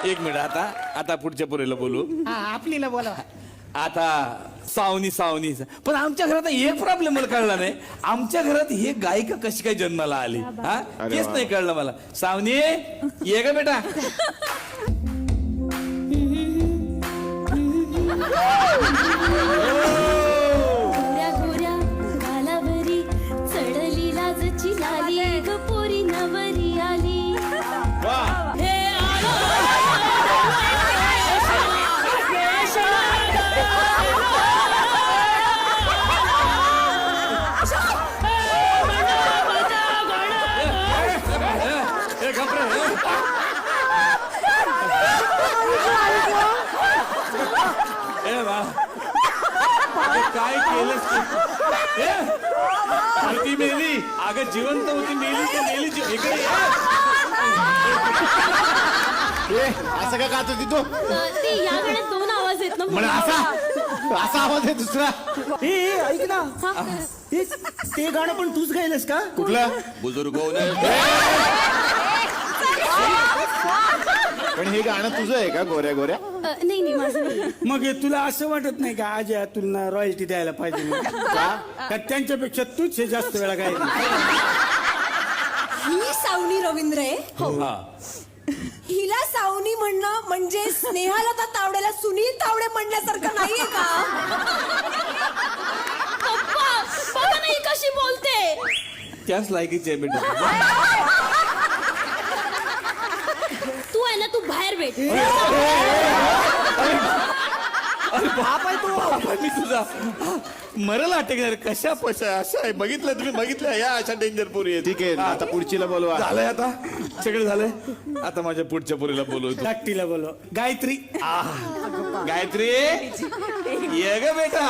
एक मिनिट आता पुढच्या पोरीला बोलू. आपलीला बोला. आता सावनी सावनी. पण आमच्या घरात एक प्रॉब्लेम मला कळला नाही. आमच्या घरात हे गायिका कशी काय जन्माला आली हा तेच नाही कळलं मला. सावनी ये ग बेटा. गोऱ्या गोऱ्या गालावरी चढली लाजची लाली ग पोरी नवरी आली. हे काय केलंस ती मेली. अगं जिवंत होती मेली तर मेली इकडे असं का गात होती तू? ती या गाण्यात दोन आवाज आहेत ना. मला असा आवाज आहे दुसरा. ऐक ना, ते गाणं पण तूच गायलंस का? कुठलं? बुजुर्ग. पण हे गाणं तुझं आहे का गोऱ्या गोऱ्या? नाही नाही माझं नाही. मग हे तुला असं वाटत नाही का आज तुला रॉयल्टी द्यायला पाहिजे म्हणून? का त्यांच्यापेक्षा तूच हे जास्त वेळा गायली. ही सावनी रवींद्र आहे. हा हिला सावनी म्हणणं म्हणजे स्नेहाला तावड्याला सुनील तावडे म्हणण्यासारखं नाहीये का? पप्पा बघा नाही कशी बोलते. त्याच लायकीची आहे बेटा. तू आहे ना तू बाहेर भेट. मी तुझा मरल अटकणार. कशा पशा अशा आहे. बघितलं तुम्ही बघितलं या अशा डेंजर पोरी आहे. ठीक आहे आता पुढचीला बोलवा. झालंय आता सगळं झालंय. आता माझ्या पुढच्या पोरीला बोलवतो. धाकटीला बोलव. गायत्री. गायत्री ये ग बेटा.